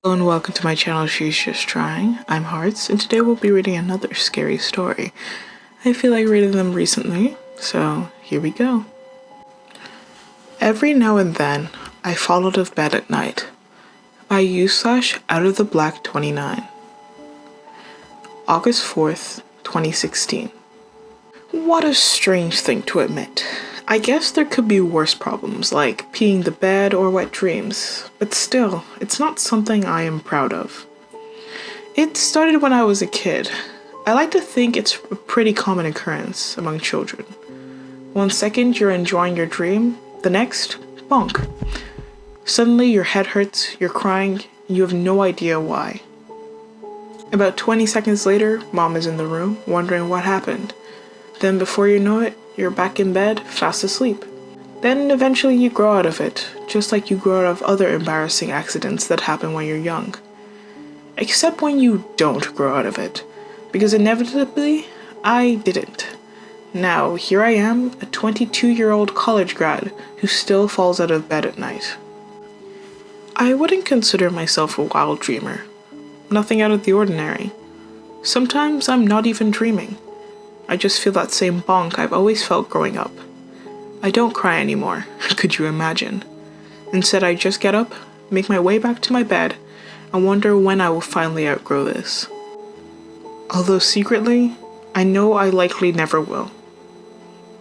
Hello and welcome to my channel, She's Just Trying. I'm Hearts, and today we'll be reading another scary story. I feel like reading them recently, so here we go. Every now and then, I fall out of bed at night. By /Out of the Black 29. August 4th, 2016. What a strange thing to admit. I guess there could be worse problems, like peeing the bed or wet dreams, but still, it's not something I am proud of. It started when I was a kid. I like to think it's a pretty common occurrence among children. 1 second you're enjoying your dream, the next, bonk. Suddenly your head hurts, you're crying, and you have no idea why. About 20 seconds later, mom is in the room, wondering what happened. Then before you know it, you're back in bed, fast asleep. Then eventually you grow out of it, just like you grow out of other embarrassing accidents that happen when you're young. Except when you don't grow out of it, because inevitably, I didn't. Now, here I am, a 22-year-old college grad who still falls out of bed at night. I wouldn't consider myself a wild dreamer. Nothing out of the ordinary. Sometimes I'm not even dreaming. I just feel that same bonk I've always felt growing up. I don't cry anymore, could you imagine? Instead, I just get up, make my way back to my bed, and wonder when I will finally outgrow this. Although secretly, I know I likely never will.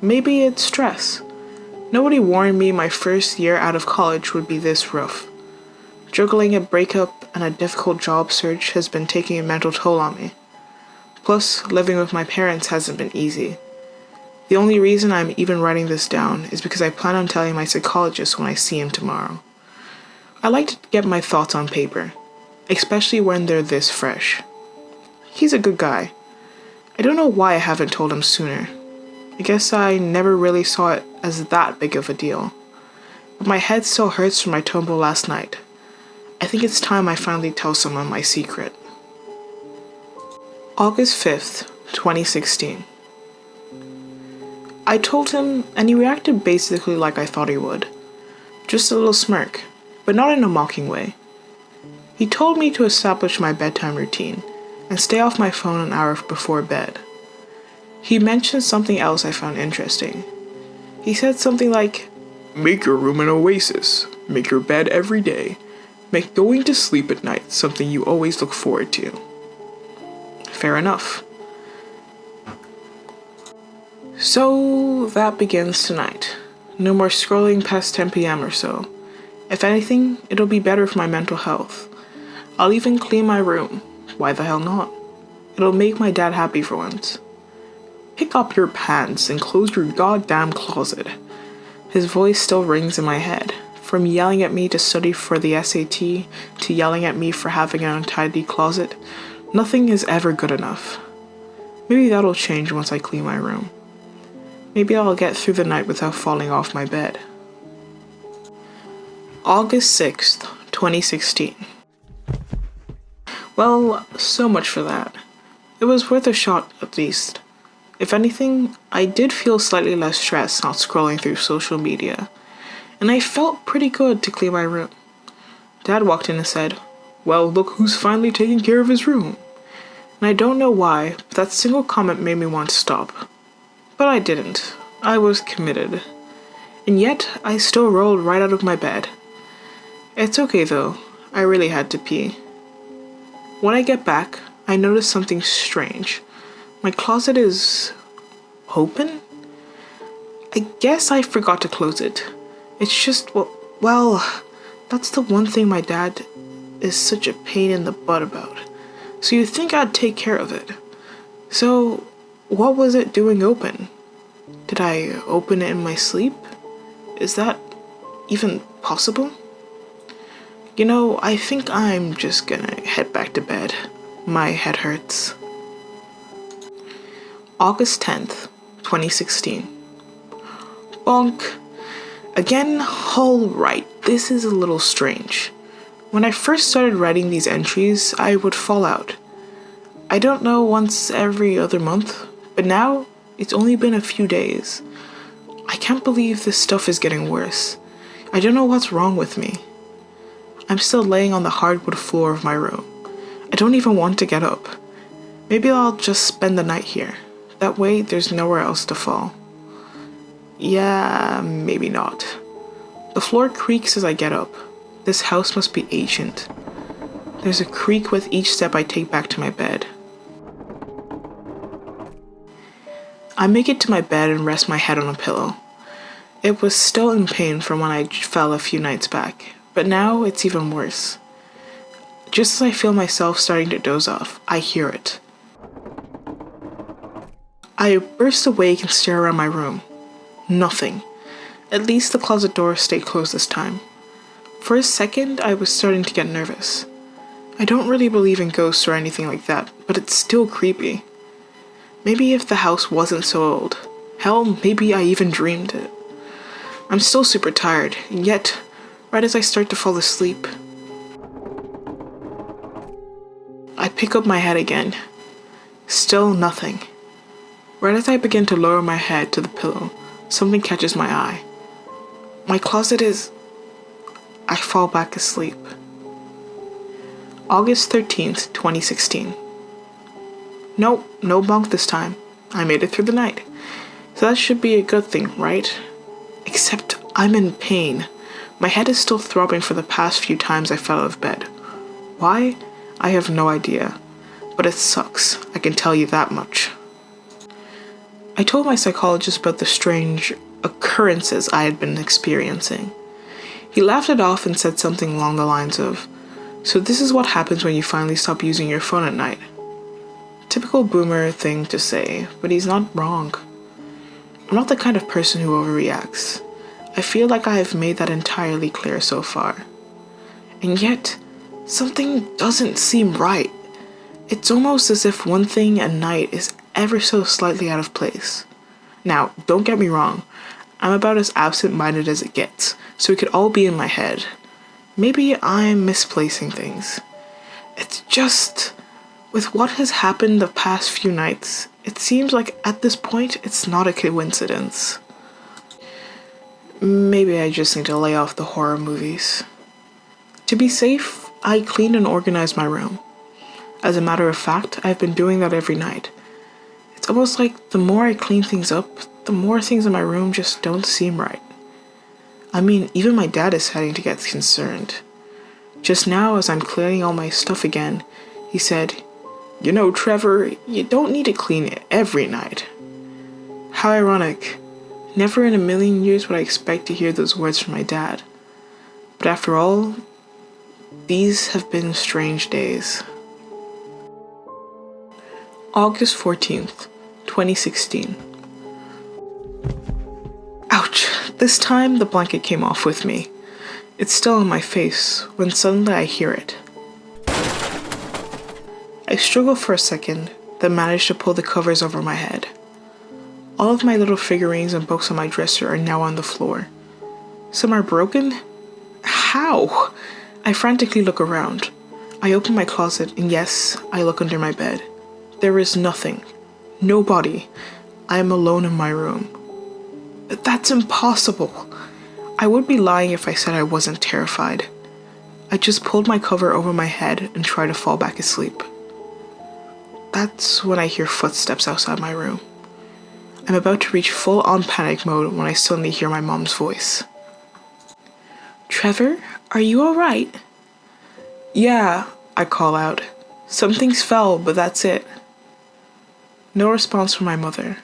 Maybe it's stress. Nobody warned me my first year out of college would be this rough. Juggling a breakup and a difficult job search has been taking a mental toll on me. Plus, living with my parents hasn't been easy. The only reason I'm even writing this down is because I plan on telling my psychologist when I see him tomorrow. I like to get my thoughts on paper, especially when they're this fresh. He's a good guy. I don't know why I haven't told him sooner. I guess I never really saw it as that big of a deal. But my head still hurts from my tumble last night. I think it's time I finally tell someone my secret. August 5th, 2016. I told him, and he reacted basically like I thought he would. Just a little smirk, but not in a mocking way. He told me to establish my bedtime routine and stay off my phone an hour before bed. He mentioned something else I found interesting. He said something like, "Make your room an oasis. Make your bed every day. Make going to sleep at night something you always look forward to." Fair enough. So that begins tonight. No more scrolling past 10 p.m. or so. If anything, it'll be better for my mental health. I'll even clean my room. Why the hell not? It'll make my dad happy for once. Pick up your pants and close your goddamn closet. His voice still rings in my head. From yelling at me to study for the SAT to yelling at me for having an untidy closet, nothing is ever good enough. Maybe that'll change once I clean my room. Maybe I'll get through the night without falling off my bed. August 6th, 2016. Well, so much for that. It was worth a shot at least. If anything, I did feel slightly less stressed not scrolling through social media. And I felt pretty good to clean my room. Dad walked in and said, "Well, look who's finally taking care of his room." And I don't know why, but that single comment made me want to stop. But I didn't. I was committed. And yet, I still rolled right out of my bed. It's okay though, I really had to pee. When I get back, I notice something strange. My closet is open? I guess I forgot to close it. It's just, well, that's the one thing my dad is such a pain in the butt about. So you'd think I'd take care of it. So, what was it doing open? Did I open it in my sleep? Is that even possible? You know, I think I'm just gonna head back to bed. My head hurts. August 10th, 2016. Bonk. Again, alright, this is a little strange. When I first started writing these entries, I would fall out. I don't know, once every other month, but now it's only been a few days. I can't believe this stuff is getting worse. I don't know what's wrong with me. I'm still laying on the hardwood floor of my room. I don't even want to get up. Maybe I'll just spend the night here. That way, there's nowhere else to fall. Yeah, maybe not. The floor creaks as I get up. This house must be ancient. There's a creak with each step I take back to my bed. I make it to my bed and rest my head on a pillow. It was still in pain from when I fell a few nights back, but now it's even worse. Just as I feel myself starting to doze off, I hear it. I burst awake and stare around my room. Nothing. At least the closet door stayed closed this time. For a second, I was starting to get nervous. I don't really believe in ghosts or anything like that, but it's still creepy. Maybe if the house wasn't so old. Hell, maybe I even dreamed it. I'm still super tired, and yet, right as I start to fall asleep, I pick up my head again. Still nothing. Right as I begin to lower my head to the pillow, something catches my eye. My closet is... I fall back asleep. August 13th, 2016. Nope, no bunk this time. I made it through the night. So that should be a good thing, right? Except I'm in pain. My head is still throbbing for the past few times I fell out of bed. Why? I have no idea. But it sucks, I can tell you that much. I told my psychologist about the strange occurrences I had been experiencing. He laughed it off and said something along the lines of, "So this is what happens when you finally stop using your phone at night." Typical boomer thing to say, but he's not wrong. I'm not the kind of person who overreacts. I feel like I have made that entirely clear so far. And yet, something doesn't seem right. It's almost as if one thing at night is ever so slightly out of place. Now, don't get me wrong. I'm about as absent-minded as it gets, so it could all be in my head. Maybe I'm misplacing things. It's just... with what has happened the past few nights, it seems like at this point it's not a coincidence. Maybe I just need to lay off the horror movies. To be safe, I cleaned and organized my room. As a matter of fact, I've been doing that every night. It's almost like the more I clean things up, the more things in my room just don't seem right. I mean, even my dad is starting to get concerned. Just now, as I'm clearing all my stuff again, he said, "You know, Trevor, you don't need to clean it every night." How ironic. Never in a million years would I expect to hear those words from my dad. But after all, these have been strange days. August 14th, 2016. Ouch! This time the blanket came off with me. It's still on my face when suddenly I hear it. I struggle for a second, then manage to pull the covers over my head. All of my little figurines and books on my dresser are now on the floor. Some are broken? How? I frantically look around. I open my closet and yes, I look under my bed. There is nothing. Nobody. I am alone in my room. But that's impossible. I would be lying if I said I wasn't terrified. I just pulled my cover over my head and tried to fall back asleep. That's when I hear footsteps outside my room. I'm about to reach full-on panic mode when I suddenly hear my mom's voice. "Trevor, are you alright?" "Yeah," I call out. "Some things fell, but that's it." No response from my mother.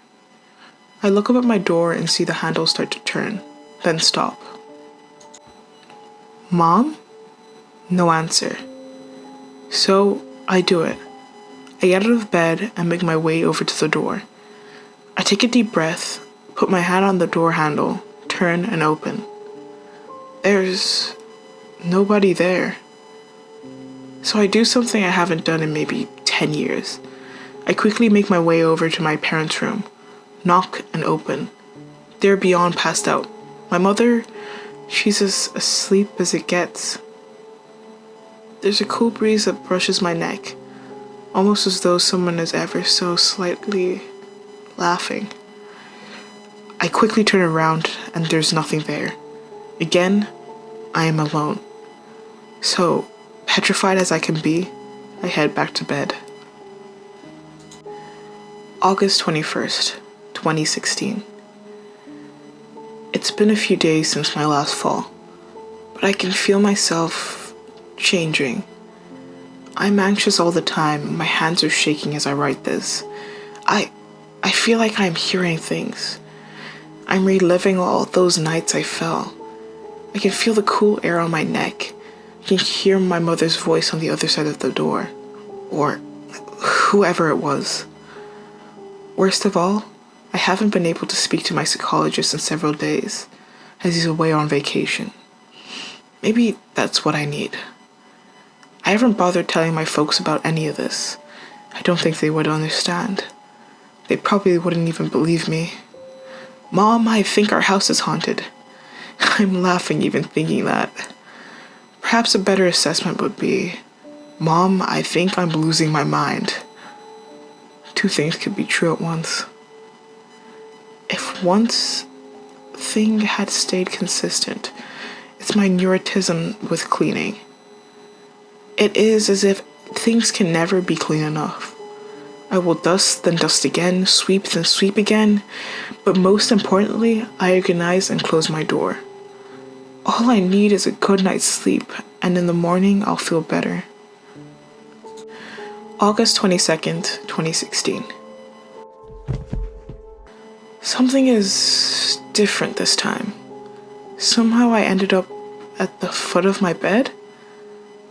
I look up at my door and see the handle start to turn, then stop. "Mom?" No answer. So, I do it. I get out of bed and make my way over to the door. I take a deep breath, put my hand on the door handle, turn and open. There's nobody there. So I do something I haven't done in maybe 10 years. I quickly make my way over to my parents' room, knock and open. They're beyond passed out. My mother, she's as asleep as it gets. There's a cool breeze that brushes my neck, almost as though someone is ever so slightly laughing. I quickly turn around and there's nothing there. Again, I am alone. So, petrified as I can be, I head back to bed. August 21st, 2016. It's been a few days since my last fall, but I can feel myself changing. I'm anxious all the time. My hands are shaking as I write this. I feel like I'm hearing things. I'm reliving all those nights I fell. I can feel the cool air on my neck. I can hear my mother's voice on the other side of the door. Or whoever it was. Worst of all, I haven't been able to speak to my psychologist in several days, as he's away on vacation. Maybe that's what I need. I haven't bothered telling my folks about any of this. I don't think they would understand. They probably wouldn't even believe me. Mom, I think our house is haunted. I'm laughing even thinking that. Perhaps a better assessment would be, Mom, I think I'm losing my mind. Two things could be true at once. If one thing had stayed consistent, it's my neuroticism with cleaning. It is as if things can never be clean enough. I will dust, then dust again, sweep, then sweep again, but most importantly, I organize and close my door. All I need is a good night's sleep, and in the morning I'll feel better. August 22nd, 2016. Something is different this time. Somehow I ended up at the foot of my bed?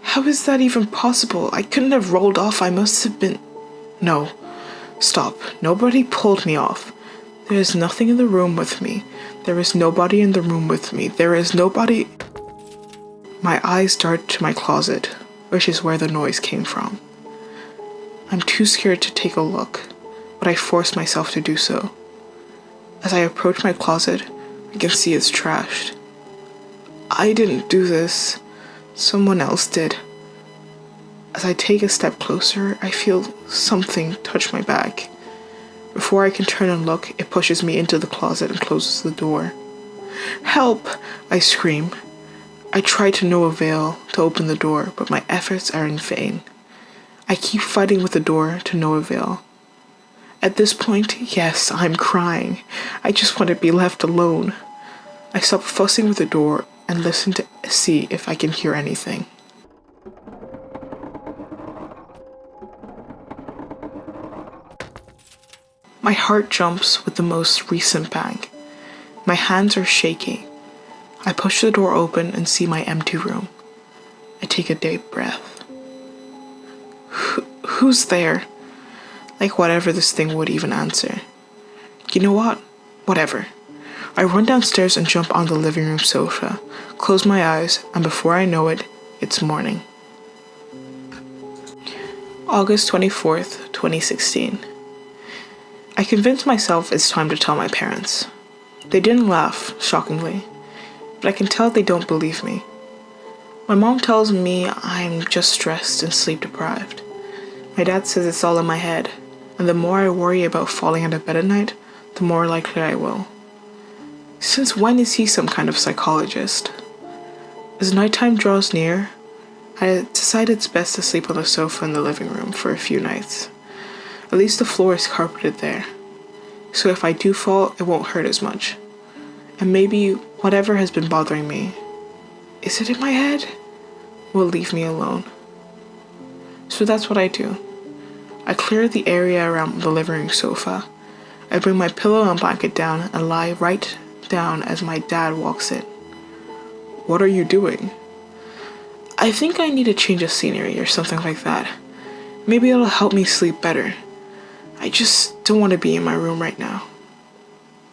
How is that even possible? I couldn't have rolled off. I must have been... No. Stop. Nobody pulled me off. There is nothing in the room with me. There is nobody in the room with me. There is nobody... My eyes dart to my closet, which is where the noise came from. I'm too scared to take a look, but I force myself to do so. As I approach my closet, I can see it's trashed. I didn't do this. Someone else did. As I take a step closer, I feel something touch my back. Before I can turn and look, it pushes me into the closet and closes the door. Help! I scream. I try to no avail to open the door, but my efforts are in vain. I keep fighting with the door to no avail. At this point, yes, I'm crying. I just want to be left alone. I stop fussing with the door and listen to see if I can hear anything. My heart jumps with the most recent bang. My hands are shaking. I push the door open and see my empty room. I take a deep breath. Who's there? Like whatever this thing would even answer. You know what? Whatever. I run downstairs and jump on the living room sofa, close my eyes, and before I know it, it's morning. August 24th, 2016. I convinced myself it's time to tell my parents. They didn't laugh, shockingly, but I can tell they don't believe me. My mom tells me I'm just stressed and sleep deprived. My dad says it's all in my head, and the more I worry about falling out of bed at night, the more likely I will. Since when is he some kind of psychologist? As nighttime draws near, I decide it's best to sleep on the sofa in the living room for a few nights. At least the floor is carpeted there, so if I do fall, it won't hurt as much. And maybe whatever has been bothering me, is it in my head? Will leave me alone. So that's what I do. I clear the area around the living room sofa. I bring my pillow and blanket down and lie right down as my dad walks in. What are you doing? I think I need a change of scenery or something like that. Maybe it'll help me sleep better. I just don't want to be in my room right now.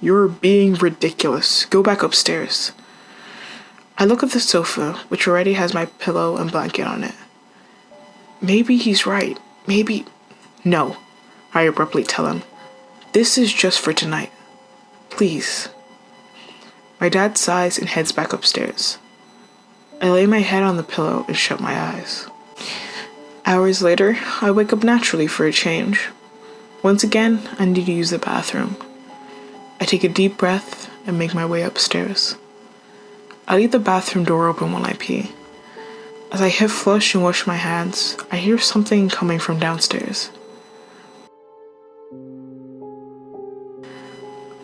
You're being ridiculous. Go back upstairs. I look at the sofa, which already has my pillow and blanket on it. Maybe he's right. Maybe... No, I abruptly tell him. This is just for tonight. Please. My dad sighs and heads back upstairs. I lay my head on the pillow and shut my eyes. Hours later, I wake up naturally for a change. Once again, I need to use the bathroom. I take a deep breath and make my way upstairs. I leave the bathroom door open while I pee. As I hit flush and wash my hands, I hear something coming from downstairs.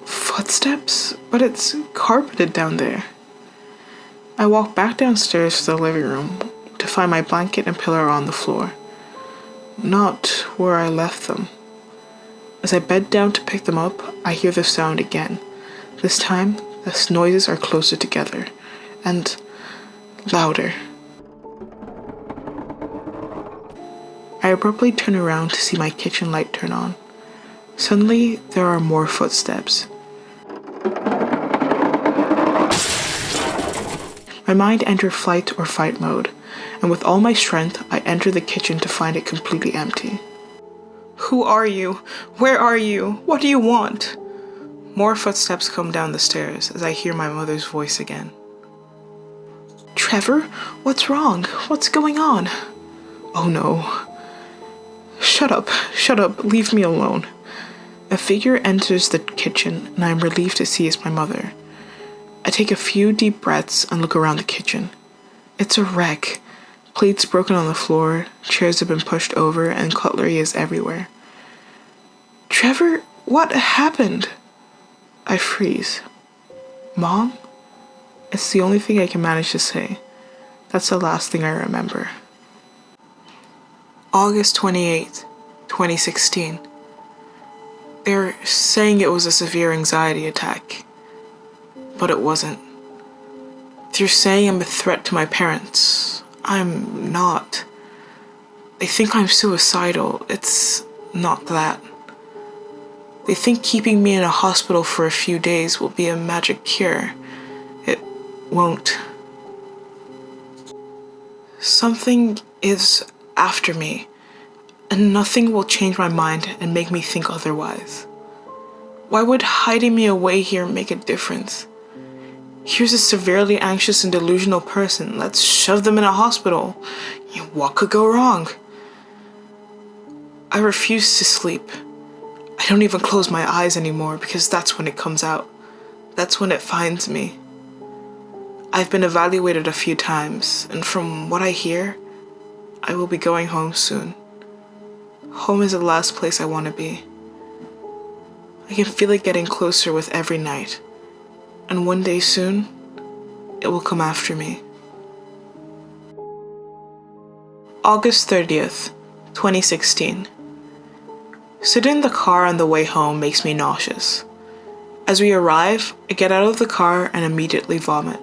Footsteps? But it's carpeted down there. I walk back downstairs to the living room to find my blanket and pillow on the floor. Not where I left them. As I bend down to pick them up, I hear the sound again. This time, the noises are closer together and louder. I abruptly turn around to see my kitchen light turn on. Suddenly, there are more footsteps. My mind entered flight or fight mode, and with all my strength, I enter the kitchen to find it completely empty. Who are you? Where are you? What do you want? More footsteps come down the stairs as I hear my mother's voice again. Trevor, what's wrong? What's going on? Oh no. Shut up, leave me alone. A figure enters the kitchen and I am relieved to see it's my mother. I take a few deep breaths and look around the kitchen. It's a wreck. Plates broken on the floor, chairs have been pushed over, and cutlery is everywhere. Trevor, what happened? I freeze. Mom? It's the only thing I can manage to say. That's the last thing I remember. August 28th, 2016. They're saying it was a severe anxiety attack, but it wasn't. They're saying I'm a threat to my parents. I'm not. They think I'm suicidal. It's not that. They think keeping me in a hospital for a few days will be a magic cure. It won't. Something is after me, and nothing will change my mind and make me think otherwise. Why would hiding me away here make a difference? Here's a severely anxious and delusional person. Let's shove them in a hospital. What could go wrong? I refuse to sleep. I don't even close my eyes anymore because that's when it comes out. That's when it finds me. I've been evaluated a few times, and from what I hear, I will be going home soon. Home is the last place I want to be. I can feel it getting closer with every night. And one day soon, it will come after me. August 30th, 2016. Sitting in the car on the way home makes me nauseous. As we arrive, I get out of the car and immediately vomit.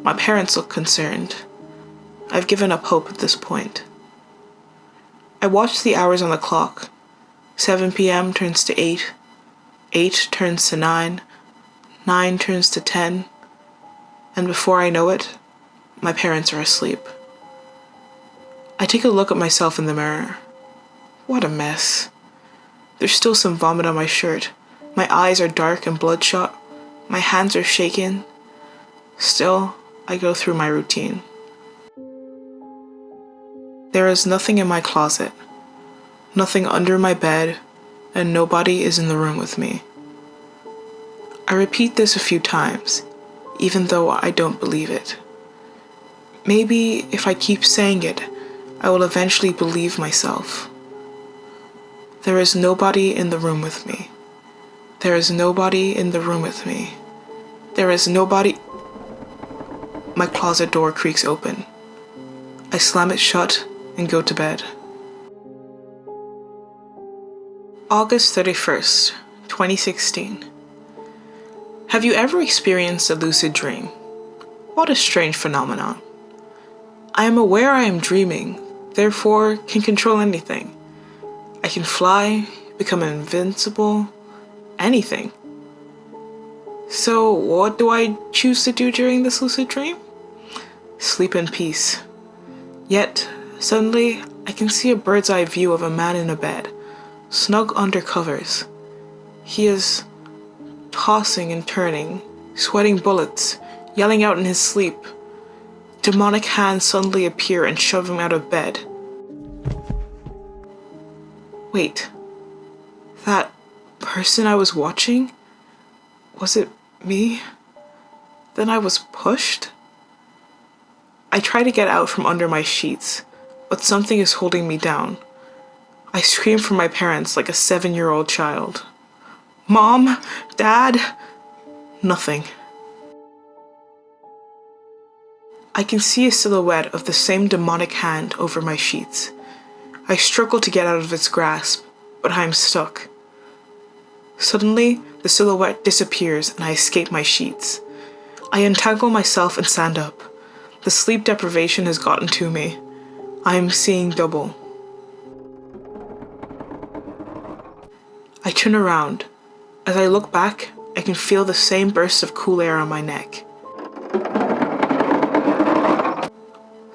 My parents look concerned. I've given up hope at this point. I watch the hours on the clock. 7 p.m. turns to 8. 8 turns to 9. 9 turns to 10, and before I know it, my parents are asleep. I take a look at myself in the mirror. What a mess. There's still some vomit on my shirt. My eyes are dark and bloodshot. My hands are shaking. Still, I go through my routine. There is nothing in my closet, nothing under my bed, and nobody is in the room with me. I repeat this a few times, even though I don't believe it. Maybe if I keep saying it, I will eventually believe myself. There is nobody in the room with me. There is nobody in the room with me. There is nobody. My closet door creaks open. I slam it shut and go to bed. August 31st, 2016. Have you ever experienced a lucid dream? What a strange phenomenon. I am aware I am dreaming, therefore can control anything. I can fly, become invincible, anything. So what do I choose to do during this lucid dream? Sleep in peace. Yet, suddenly, I can see a bird's eye view of a man in a bed, snug under covers. He is tossing and turning, sweating bullets, yelling out in his sleep. Demonic hands suddenly appear and shove him out of bed. Wait, that person I was watching? Was it me? Then I was pushed? I try to get out from under my sheets, but something is holding me down. I scream for my parents like a 7-year-old child. Mom? Dad? Nothing. I can see a silhouette of the same demonic hand over my sheets. I struggle to get out of its grasp, but I am stuck. Suddenly, the silhouette disappears and I escape my sheets. I untangle myself and stand up. The sleep deprivation has gotten to me. I am seeing double. I turn around. As I look back, I can feel the same burst of cool air on my neck.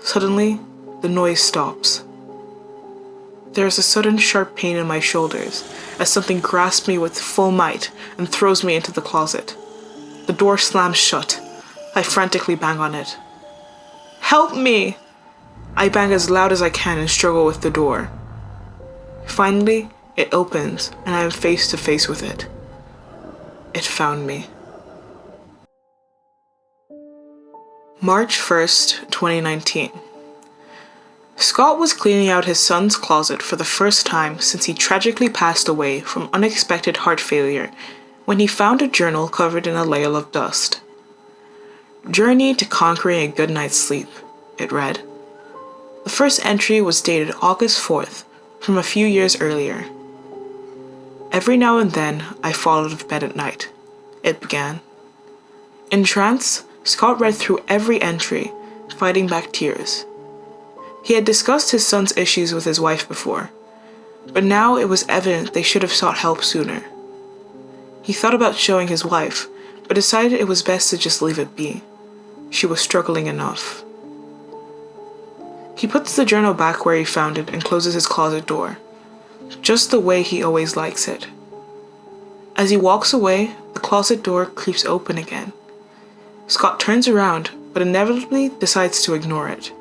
Suddenly, the noise stops. There is a sudden sharp pain in my shoulders as something grasps me with full might and throws me into the closet. The door slams shut. I frantically bang on it. Help me! I bang as loud as I can and struggle with the door. Finally, it opens and I am face to face with it. It found me. March 1st, 2019. Scott was cleaning out his son's closet for the first time since he tragically passed away from unexpected heart failure when he found a journal covered in a layer of dust. Journey to Conquering a Good Night's Sleep, it read. The first entry was dated August 4th, from a few years earlier. Every now and then, I fall out of bed at night, it began. In trance, Scott read through every entry, fighting back tears. He had discussed his son's issues with his wife before, but now it was evident they should have sought help sooner. He thought about showing his wife, but decided it was best to just leave it be. She was struggling enough. He puts the journal back where he found it and closes his closet door, just the way he always likes it. As he walks away, the closet door creeps open again. Scott turns around, but inevitably decides to ignore it.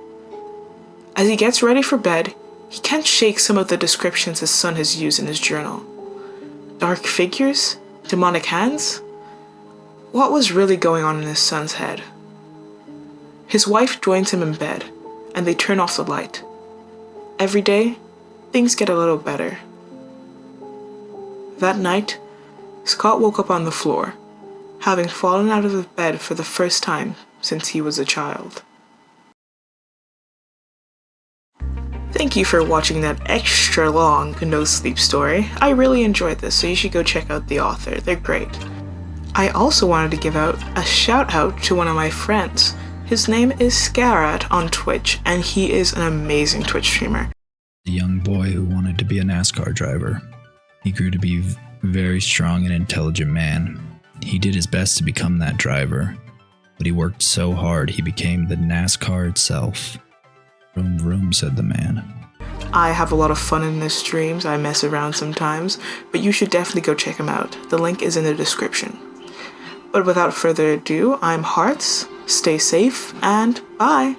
As he gets ready for bed, he can't shake some of the descriptions his son has used in his journal. Dark figures? Demonic hands? What was really going on in his son's head? His wife joins him in bed, and they turn off the light. Every day, things get a little better. That night, Scott woke up on the floor, having fallen out of the bed for the first time since he was a child. Thank you for watching that extra long No Sleep story. I really enjoyed this, so you should go check out the author. They're great. I also wanted to give out a shout out to one of my friends. His name is Scarat on Twitch, and he is an amazing Twitch streamer. A young boy who wanted to be a NASCAR driver. He grew to be a very strong and intelligent man. He did his best to become that driver, but he worked so hard he became the NASCAR itself. Vroom vroom, said the man. I have a lot of fun in his streams. I mess around sometimes, but you should definitely go check him out. The link is in the description. But without further ado, I'm Hearts. Stay safe and bye.